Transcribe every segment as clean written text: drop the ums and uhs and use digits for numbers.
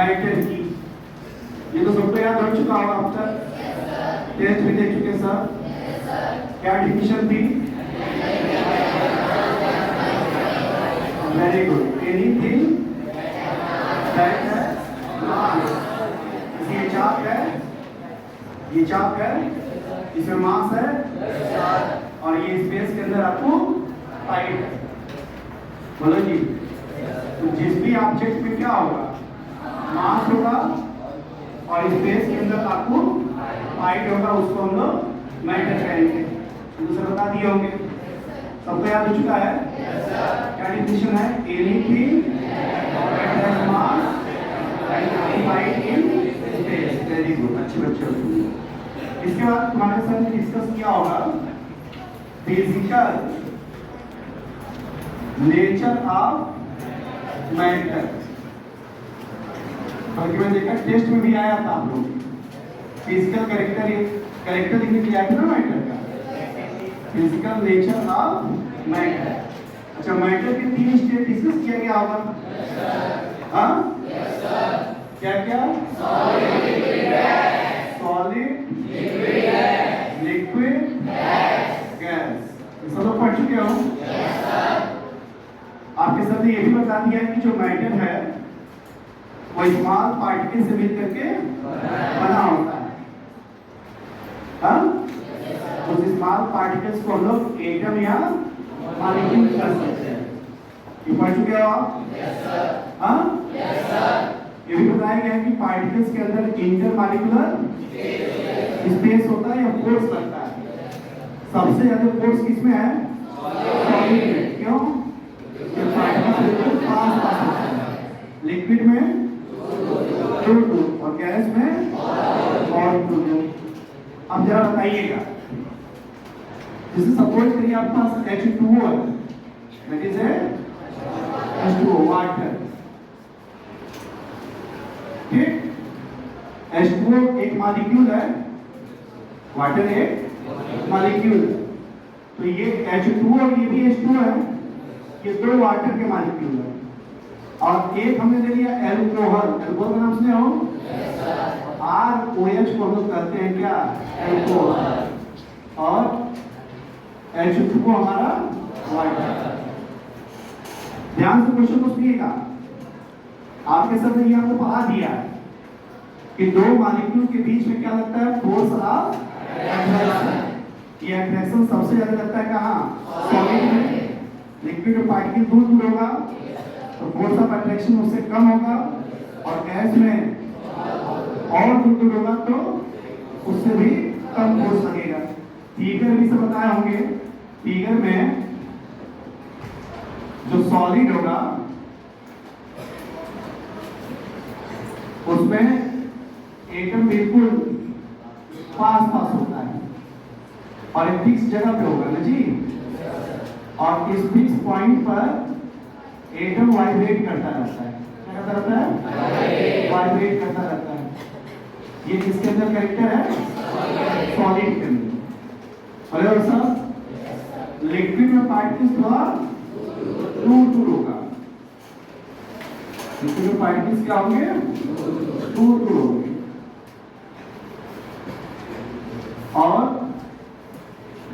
Matter की। ये तो सबको याद हो चुका होगा अब तक, टेस्ट भी देख चुके सर। क्या डिफिनेशन थी? Very good. एनीथिंग दैट है मास। ये चाप है, ये चाप है, इसमें मास है और ये स्पेस के अंदर आपको पाइप है। बोलो जी। तो जिस भी ऑब्जेक्ट में क्या होगा, मास होगा और स्पेस के अंदर आपको पाइप होगा, उसको हम लोग मैटर कहेंगे। दूसरा बता दिए होंगे, सबको याद हो चुका है। क्या डिफिनेशन है? Anything that has mass and occupied in space. Very good, अच्छे बच्चे हो। इसके बाद तुम्हारे साथ में डिस्कस किया होगा फिजिकल नेचर ऑफ मैटर। बल्कि मैं देखा टेस्ट में भी आया था आप लोग, फिजिकल कैरेक्टर लिखने के लिए आया था ना मैटर का। Physical nature of matter. अच्छा, मैटर के 3 स्टेट डिस्कस किया गया होगा। हाँ, क्या क्या? Solid, liquid, gas. सब लोग पढ़ चुके हो? आपके साथ ये भी बता दिया कि जो मैटर है वो स्मॉल पार्टिकल से मिलकर के बना होता है। हाँ, उस स्मॉल पार्टिकल्स को हम लोग एटम या मॉलिक्यूल कर सकते हैं। ये पढ़ चुके हो आप? हाँ, ये भी बताया गया है कि पार्टिकल्स के अंदर इंटरमॉलिक्यूलर स्पेस होता है या फोर्स लगता है। सबसे ज्यादा फोर्स किसमें है? सॉलिड में। क्यों? पार्टिकल्स पास पास होता है। लिक्विड में दूर दूर और गैस में और दूर दूर। अब जरा बताइएगा, जैसे सपोज करिए आपके पास H2O है, दैट इज H2O वाटर। ठीक, H2O एक मॉलिक्यूल है, वाटर एक मॉलिक्यूल है। तो ये H2O और ये भी H2O है, ये 2 वाटर के मॉलिक्यूल है। और एक हमने ले लिया एल्कोहल। एल्कोहल का नाम सुने हो? ROH को हम लोग कहते हैं क्या? एल्कोहल। और H2O हमारा वाटर। ध्यान से क्वेश्चन को सुनिएगा। आपके साथ ये आपको पढ़ा दिया है कि 2 मॉलिक्यूल के बीच में क्या लगता है? Force of attraction. ये अट्रैक्शन सबसे ज्यादा लगता है कहाँ? सॉलिड में। लिक्विड में पार्टिकल दूर दूर होगा तो फोर्स ऑफ अट्रैक्शन उससे कम होगा, और गैस में और दूर दूर होगा तो उससे भी कम फोर्स लगेगा। फिगर भी सब बताए होंगे। फिगर में जो सॉलिड होगा उसमें एटम बिल्कुल पास पास होता है और एक फिक्स जगह पे होगा ना जी। और इस फिक्स पॉइंट पर एटम वाइब्रेट करता रहता है। क्या करता रहता है? वाइब्रेट करता रहता है। ये किसके अंदर कैरेक्टर है? सॉलिड के अंदर। और सर लिक्विड में पार्टिकल्स थोड़ा दूर दूर होगा। लिक्विड में पार्टिकल्स क्या होंगे? दूर दूर होंगे। और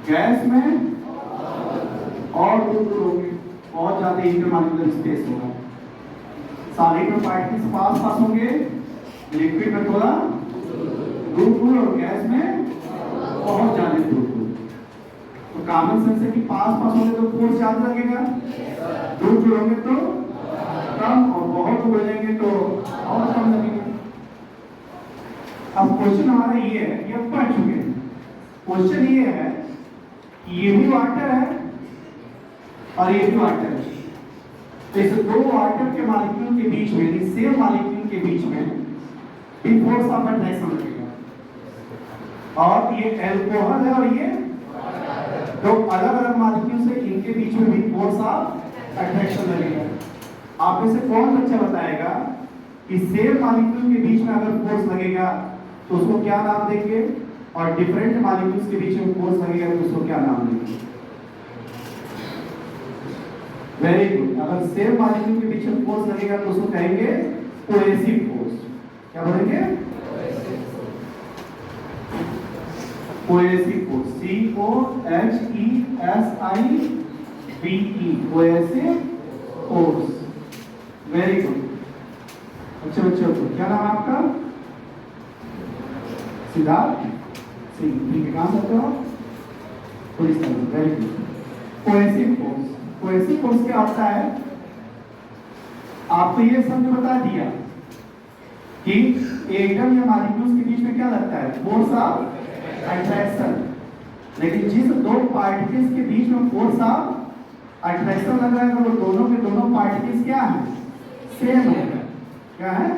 गैस में और दूर दूर होंगे, बहुत ज्यादा इंटरमॉलिक्यूलर स्पेस होगा। सॉलिड में पार्टिकल्स पास पास होंगे, लिक्विड में थोड़ा दूर दूर और गैस में बहुत ज्यादा दूर दूर। तो कॉमन सेंस है कि पास पास होंगे तो फोर्स ज्यादा लगेगा, दूर दूर होंगे तो कम, और बहुत दूर हो जाएंगे तो और कम लगेगा। अब क्वेश्चन हमारा ये है, ये पढ़ चुके हैं। क्वेश्चन ये है कि ये भी वाटर है और ये भी वाटर है, तो इस 2 वाटर के मॉलिक्यूल के बीच में, इस सेम मॉलिक्यूल के बीच में भी फोर्स ऑफ अट्रैक्शन लगेगा। और ये एल्कोहल है और ये 2 अलग अलग मॉलिक्यूल से, इनके बीच में भी फोर्स ऑफ अट्रैक्शन लगेगा। आप में से कौन बच्चा बताएगा कि सेम मॉलिक्यूल के बीच में अगर फोर्स लगेगा तो उसको क्या नाम देंगे, और डिफरेंट मॉलिक्यूल्स के बीच में फोर्स लगेगा तो उसको क्या नाम देंगे? Very good. अगर सेम मॉलिक्यूल के बीच में फोर्स लगेगा तो उसको कहेंगे कोहेसिव फोर्स। क्या बोलेंगे? Cohesive force, COHESIVE, cohesive force. Very good. अच्छे बच्चों को क्या नाम है आपका? सिद्धार्थ सिंह। ठीक है, कहाँ करते हो? पुलिस में। Very good. Cohesive force, cohesive force क्या होता है? आपको ये समझ बता दिया कि एटम या मॉलिक्यूल्स के बीच में क्या लगता है? Force of attraction. लेकिन जिस दो पार्टिकल्स के बीच में फोर्स ऑफ अट्रैक्शन लग रहा है, वो दोनों के दोनों पार्टिकल्स क्या है? सेम है। क्या है?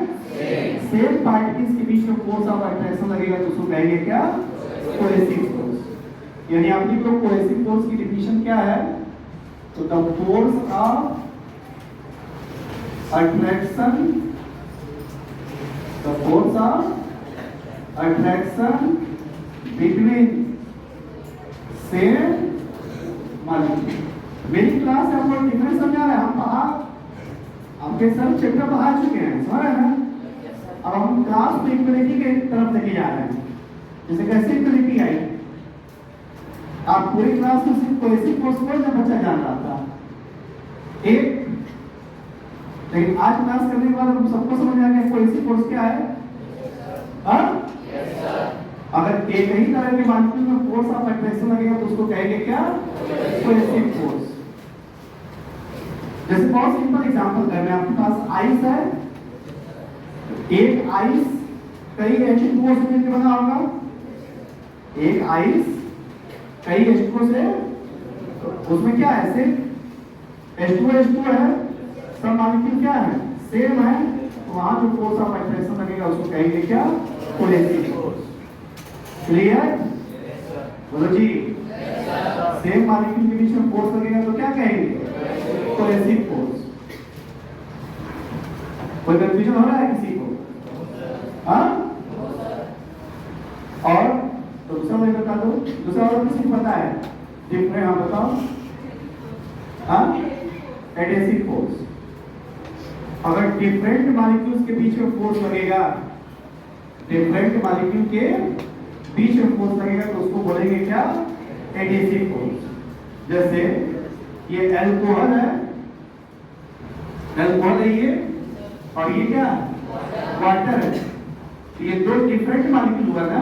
सेम पार्टिकल्स के बीच में फोर्स ऑफ अट्रैक्शन लगेगा तो उसको कहेंगे क्या? Cohesive force. यानी आप लिख लो कोहेसिव फोर्स की डिफिनेशन क्या है? तो the force of attraction, the force of attraction between same molecule। मेरी क्लास है, आपको डिफरेंस समझा रहा है? हम आपके सब चैप्टर पढ़ा चुके हैं, समझ रहे हैं? अब हम क्लास को इक्वलिटी के तरफ लेके जा रहे हैं। जैसे कैसे इक्वलिटी आई? आप पूरी क्लास में सिर्फ कोहेसिव फोर्स को ना बच्चा जान रहा था एक, लेकिन आज क्लास करने के बाद हम सबको समझ आ गया कोहेसिव फोर्स क्या है? हाँ? अगर एक ही तरह के मॉलिक्यूल में फोर्स ऑफ अट्रैक्शन लगेगा तो उसको कहेंगे क्या? Cohesive force. जैसे बहुत सिंपल एग्जांपल है, मैं आपके पास आइस है, एक आइस कई H2O से मिलकर बना होगा। एक आइस कई H2O से, उसमें क्या है? सिर्फ H2O है, सब मॉलिक्यूल क्या है? सेम है। वहां जो फोर्स ऑफ अट्रैक्शन लगेगा उसको कहेंगे क्या? Cohesive force. क्लियर? बोलो जी। सेम मॉलिक्यूल के बीच में फोर्स लगेगा तो क्या कहेंगे? Cohesive force. कोई कंफ्यूजन हो रहा है किसी को? हाँ? और दूसरा मैं बता दो, दूसरा और किसी को पता है? डिफरेंट, हाँ बताओ। हाँ? Adhesive force. अगर डिफरेंट मॉलिक्यूल्स के बीच में फोर्स लगेगा, डिफरेंट मॉलिक्यूल के बीच में फोर्स लगेगा तो उसको बोलेंगे क्या? Adhesive force. जैसे ये अल्कोहल है, अल्कोहल है ये, और ये क्या? वाटर है। ये दो डिफरेंट मॉलिक्यूल हुआ ना,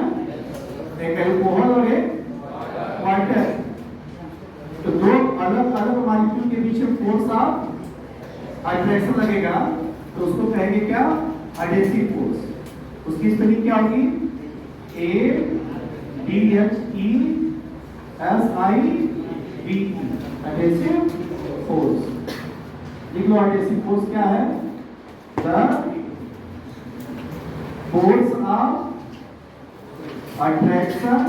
एक अल्कोहल और एक वाटर। तो दो अलग अलग मॉलिक्यूल के बीच में फोर्स ऑफ अट्रैक्शन लगेगा तो उसको कहेंगे क्या? Adhesive force. उसकी स्पेलिंग क्या होगी? ADHESIVE, adhesive force. लिख लो एडहेसिव फोर्स क्या है? The force of attraction,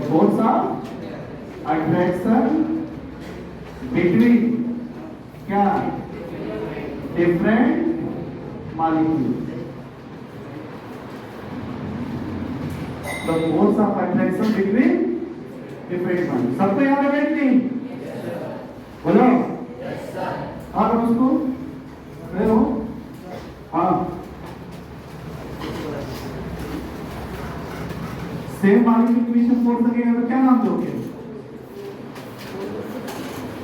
force of attraction between क्या? Different molecule. The force of attraction between different molecule. सबको याद है कि नहीं? बोलो। हाँ दोस्तों, हो? हाँ, सेम मॉलिक्यूल के बीच में फोर्स लगेगा तो क्या नाम दोगे?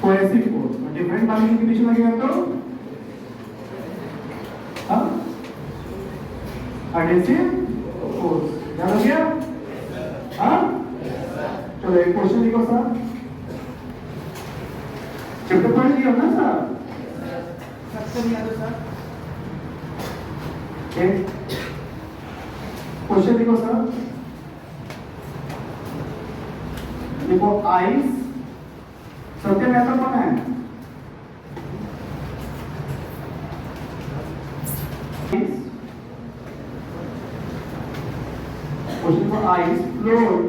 Cohesive force. डिफरेंट मॉलिक्यूल के बीच में लगेगा तो एडहेसिव फोर्स। याद हो गया? हाँ, चलो एक क्वेश्चन लिखो सर। चैप्टर पढ़ लिया ना सर? एक क्वेश्चन लिखो सर। देखो आइस, सत्य मेथड कौन है? Question for ice float,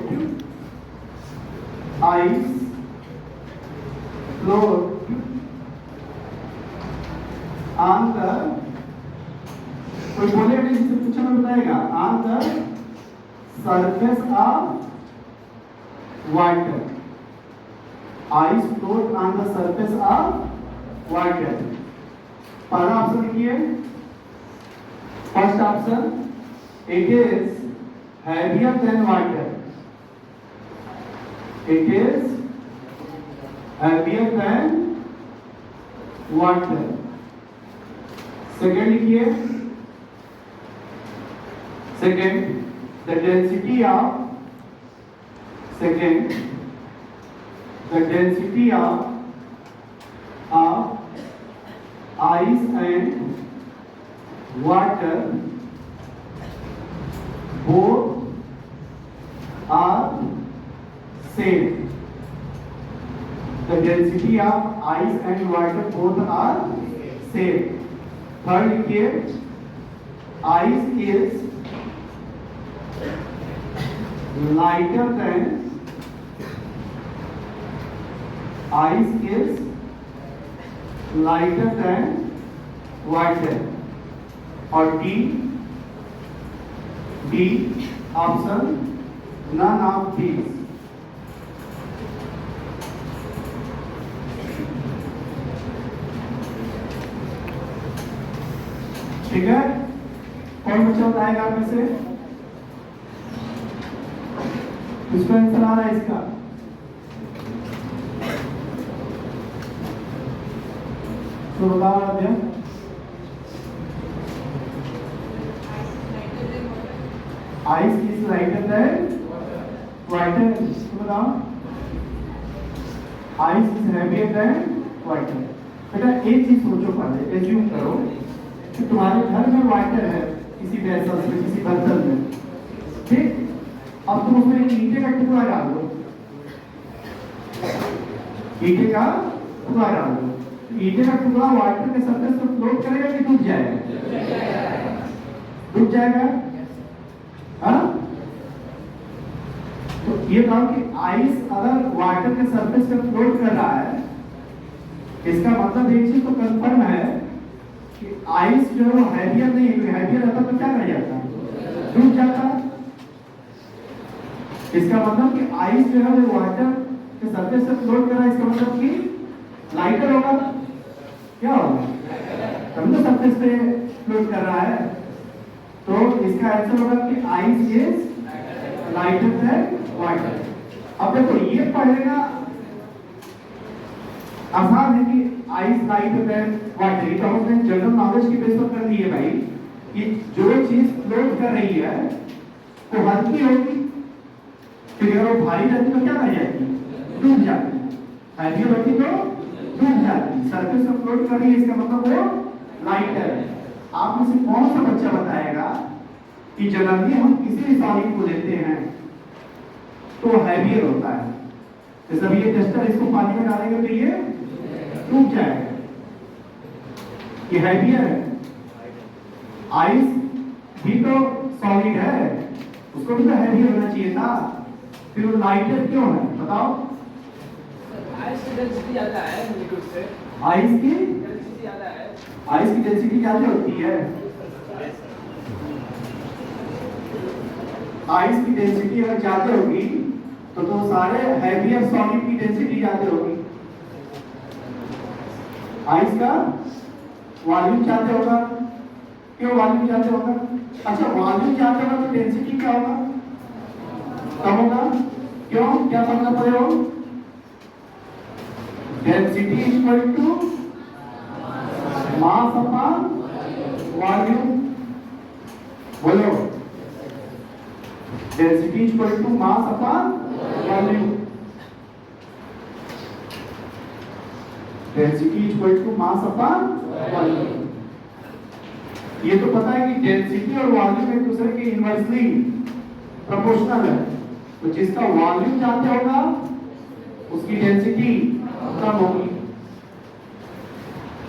ice float on the, कोई बोलेगा नहीं, जिससे पूछा मैं बताएगा। On the surface of water, ice float on the surface of water. पहला ऑप्शन लिखिए First option, it is heavier than water. It is heavier than water. Second लिखिए. Second, the density of ice and water both are same. The density of ice and water both are same. Third लिखिए, ice is lighter than water. और D option, none of these. ठीक है, कौन बच्चा बताएगा आप में से? किसका आंसर आ रहा है इसका? तो बताओ Aadya. Ice is lighter than water. तो बताओ. Ice is heavier than water. बेटा एक चीज सोचो, पहले एज्यूम करो कि तुम्हारे घर में वाटर है किसी वेसल में, किसी बर्तन में, ठीक? अब तुम उसमें एक ईंटे का टुकड़ा डाल दो. ईंटे का टुकड़ा डाल दो. ईंटे का टुकड़ा वाटर के सरफेस पर फ्लोट करेगा कि डूब जाएगा? डूब जाएगा. हाँ, तो ये कहो कि आइस अगर वाटर के सरफेस पर फ्लोट कर रहा है, इसका मतलब एक चीज तो कंफर्म है कि आइस जो है हैवियर नहीं है. हैवियर रहता तो क्या कर जाता? डूब जाता. इसका मतलब कि आइस जो है वो वाटर के सरफेस से फ्लोट कर रहा है. इसका मतलब कि लाइटर होगा. क्या होगा? तब तो सरफेस पे फ्लोट कर रहा है. तो इसका आंसर होगा कि ice is lighter than water. अब देखो ये पढ़ेगा आसान है कि आइस लाइटर देन वाटर. ये तो हमने जनरल नॉलेज की बेस पर कर दी है भाई कि जो चीज फ्लोट कर रही है वो हल्की होगी, फिर अगर वो भारी रहती तो क्या कर जाती? डूब जाती. हैवी होती तो डूब जाती. सरफेस पर फ्लोट कर रही है, इसका मतलब वो लाइटर है. आप में से कौन सा बच्चा बताएगा कि जनरली हम किसी भी सॉलिड को लेते हैं तो हैवियर होता है? जैसे ये टेस्टर, इसको पानी में डालेंगे तो ये डूब जाएगा. ये हैवियर है. आइस भी तो सॉलिड है, उसको भी तो हैवियर होना चाहिए था. फिर वो लाइटर क्यों है बताओ? आइस की डेंसिटी ज्यादा है लिक्विड से. आइस की डेंसिटी ज्यादा है. आइस की डेंसिटी ज्यादा होती है. आइस की डेंसिटी अगर ज्यादा होगी तो सारे हैवियर सॉलिड की डेंसिटी ज्यादा होगी. आइस का वॉल्यूम ज्यादा होगा. क्यों वॉल्यूम ज्यादा होगा? अच्छा, वॉल्यूम ज्यादा होगा तो डेंसिटी क्या होगा? कम होगा. क्यों? क्या समझना पड़ेगा? Density equal to mass upon volume. बोलो. Density equal to mass upon volume. Density equal to mass upon volume. ये तो पता है कि डेंसिटी और वॉल्यूम एक दूसरे के इनवर्सली प्रोपोर्शनल है. तो जिसका वॉल्यूम ज्यादा होगा उसकी डेंसिटी कम होगी.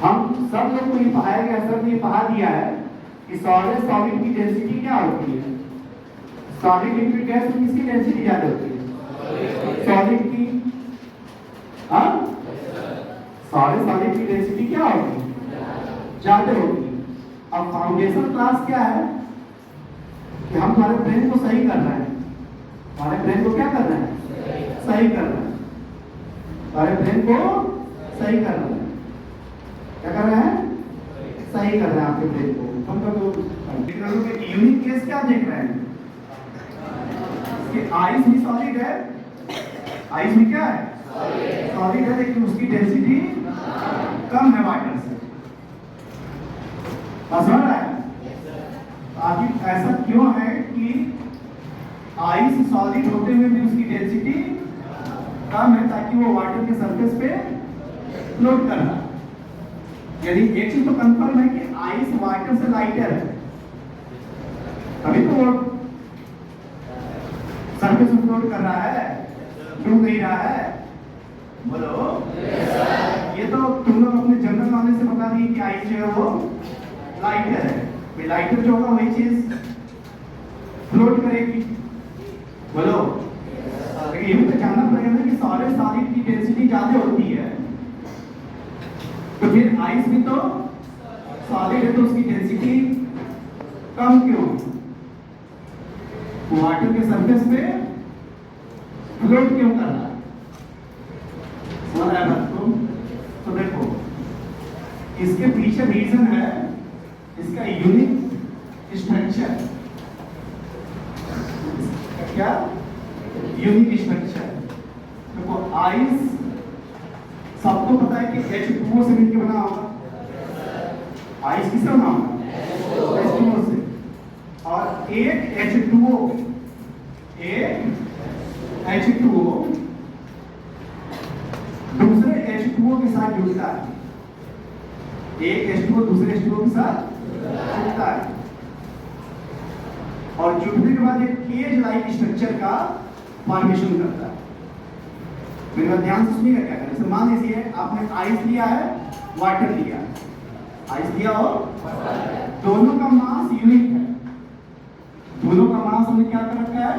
हम सब लोग को ये पढ़ाया गया, सर ने पढ़ा दिया है कि सॉलिड की डेंसिटी क्या होती है. सॉलिड लिक्विड गैस में किसकी डेंसिटी ज्यादा होती है? सॉलिड की. हाँ, सॉलिड की डेंसिटी क्या होगी? ज्यादा होगी. अब फाउंडेशन क्लास क्या है कि हम हमारे ब्रेन को सही कर रहे हैं. हमारे ब्रेन को क्या कर रहे हैं? सही कर रहे हैं. हमारे ब्रेन को सही कर रहे हैं. क्या कर रहे हैं? सही कर रहे हैं आपके ब्रेन को। हम तो यूनिक केस क्या देख रहे हैं कि आइस भी सॉलिड है, आइस भी क्या है, सॉलिड है, लेकिन उसकी डेंसिटी कम है वाटर से। समझ रहा है? आखिर ऐसा क्यों है कि आइस सॉलिड होते हुए भी उसकी डेंसिटी कम है? ताकि वो वाटर के सरफेस पे फ्लोट कर रहा है। यदि एक चीज तो कंफर्म है कि आइस वाटर से लाइटर है, तभी तो वो सरफेस पे फ्लोट कर रहा है, डूब नहीं रहा है। बोलो ये तो तुम लोग अपने जनरल नॉलेज से बता दिए कि आइस जो है वो लाइटर है। लाइटर जो होगा वही चीज फ्लोट करेगी। बोलो लेकिन ये भी तो जानना पड़ेगा ना कि सॉलिड सॉलिड की डेंसिटी ज्यादा होती है, तो फिर आइस भी तो सॉलिड है, तो उसकी डेंसिटी कम क्यों? वाटर के सरफेस पे फ्लोट क्यों कर रहा है? समझ आया बात को? तो देखो इसके पीछे रीजन है इसका यूनिक स्ट्रक्चर। क्या यूनिक स्ट्रक्चर? देखो आइस सबको पता है कि H2O से मिलकर बना होगा। आइस किससे बना होगा? H2O से। और एक H2O दूसरे H2O के साथ जुड़ता है। एक H2O दूसरे H2O के साथ जुड़ता है और जुड़ने के बाद एक केज लाइक स्ट्रक्चर का फॉर्मेशन करता है। मेरे बात ध्यान से सुनिएगा क्या करें। जैसे मान लीजिए आपने आइस लिया है, वाटर लिया, आइस लिया और दोनों का मास यूनिट है। दोनों का मास हमने क्या कर रखा है?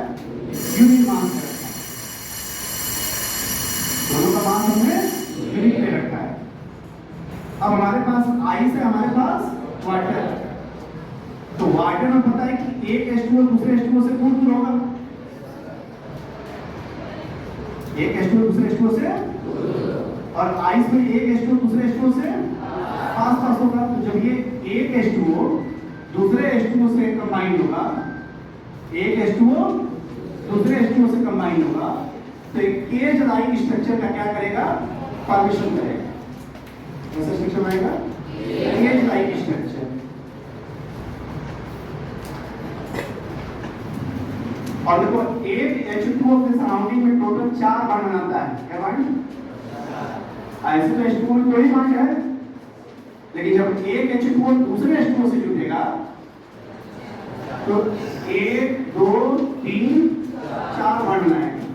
यूनिट मास कर रखा है। दोनों का मास हमने यूनिट ले रखा है। अब हमारे पास आइस है, हमारे पास वाटर है। तो वाटर में पता है कि एक H2O दूसरे H2O से दूर दूर होगा। एक H2O दूसरे H2O से, और आइस में एक H2O दूसरे H2O से पास पास होगा। तो जब ये एक H2O दूसरे H2O से कंबाइन होगा, एक H2O दूसरे H2O से कंबाइन होगा, तो एक केज लाइक स्ट्रक्चर का क्या करेगा? फॉर्मेशन करेगा। कैसा स्ट्रक्चर आएगा? Cage like structure. और देखो एक H2O के सराउंडिंग में टोटल 4 बॉन्ड बनाता है। क्या बॉन्ड? ऐसे तो H2O में 2 ही बॉन्ड है, लेकिन जब एक H2O दूसरे H2O से जुड़ेगा तो 1 2 3 4 बॉन्ड बनाएगा।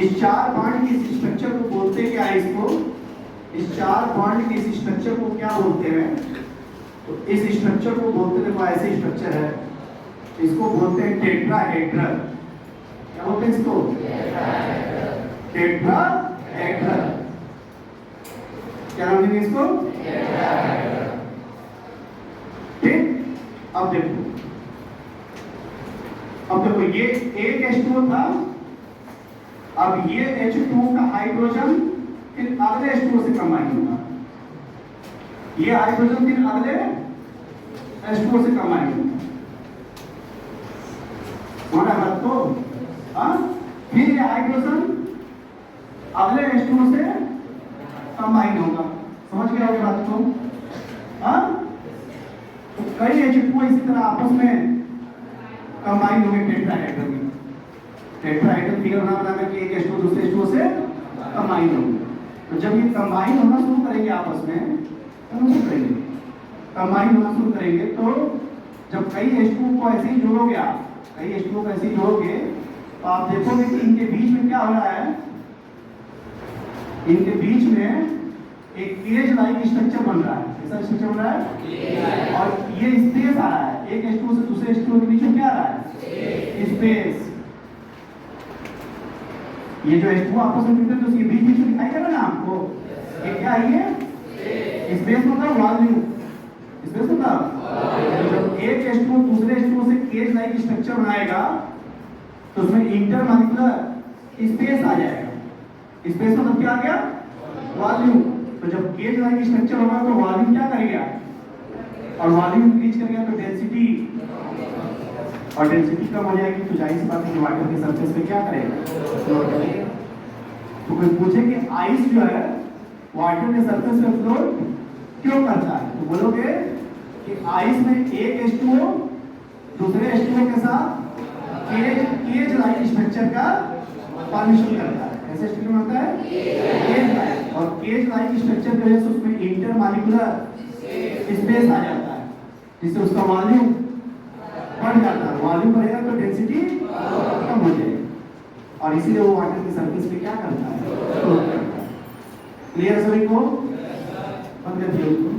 इस 4 बॉन्ड के इस स्ट्रक्चर को बोलते हैं क्या? इसको, इस 4 बॉन्ड के इस स्ट्रक्चर को क्या बोलते हैं? तो इस स्ट्रक्चर को बोलते हैं, देखो ऐसे स्ट्रक्चर है, इसको बोलते हैं टेट्राहेड्रल। क्या बोलते हैं इसको? टेट्राहेड्रल। क्या नाम देंगे इसको? ठीक। अब देखो ये एक H2O था, अब ये H2O का हाइड्रोजन फिर अगले H2O से कंबाइन होगा, ये हाइड्रोजन फिर अगले H2O से कंबाइन होगा। बात को फिर ये हाइड्रोजन अगले H2O से कंबाइन होगा। समझ गया होगा बात को? तो कई H2O इसी तरह आपस में कंबाइन हो गए टेट्राहेड्रल में। टेट्राहेड्रल फिगर बना कि एक H2O दूसरे H2O से कंबाइन होगा। तो जब ये कंबाइन होना शुरू करेंगे आपस में, कंबाइन होना शुरू करेंगे, तो जब कई H2O को ऐसे ही जोड़ोगे आप, कई H2O को ऐसे ही जोड़ोगे, तो आप देखोगे कि इनके बीच में क्या हो रहा है? इनके बीच में एक केज लाइक स्ट्रक्चर बन रहा है। कैसा स्ट्रक्चर बन रहा है? और ये स्पेस आ रहा है, एक H2O से दूसरे H2O के बीच में क्या आ रहा है? स्पेस। ये जो H2O आपस में मिलते हैं तो ये बीच बीच में दिखाई दे रहा है ना आपको? ये क्या है? ये स्पेस मतलब वॉल्यूम। स्पेस मतलब जब एक H2O दूसरे H2O से केज लाइक स्ट्रक्चर बनाएगा तो उसमें इंटरमॉलिक्यूलर स्पेस आ जाएगा। स्पेस मतलब क्या आ गया? वॉल्यूम। तो जब केज लाइक स्ट्रक्चर होगा तो वॉल्यूम क्या करेगा, और वॉल्यूम इंक्रीज करेगा तो डेंसिटी, और डेंसिटी कम हो जाएगी तो जाहिर सी बात है वाटर के सरफेस पे क्या करेगा, फ्लो करेगा। तो कोई पूछे कि आइस जो है वाटर के सरफेस पे फ्लोट क्यों करता है, तो बोलोगे कि आइस में एक H2O दूसरे H2O के साथ केज लाइक स्ट्रक्चर का फॉर्मेशन करता है। कैसे स्ट्रक्चर होता है, केज लाइक, और केज लाइक स्ट्रक्चर की वजह से उसमें इंटरमॉलिक्यूलर स्पेस आ जाता है जिससे उसका वॉल्यूम बढ़ जाता है। वॉल्यूम बढ़ेगा तो डेंसिटी कम हो जाएगी, और इसीलिए वो वाटर के सरफेस पे क्या करता है, फ्लोट करता है। क्लियर सभी को, बंद कर दिया उसको।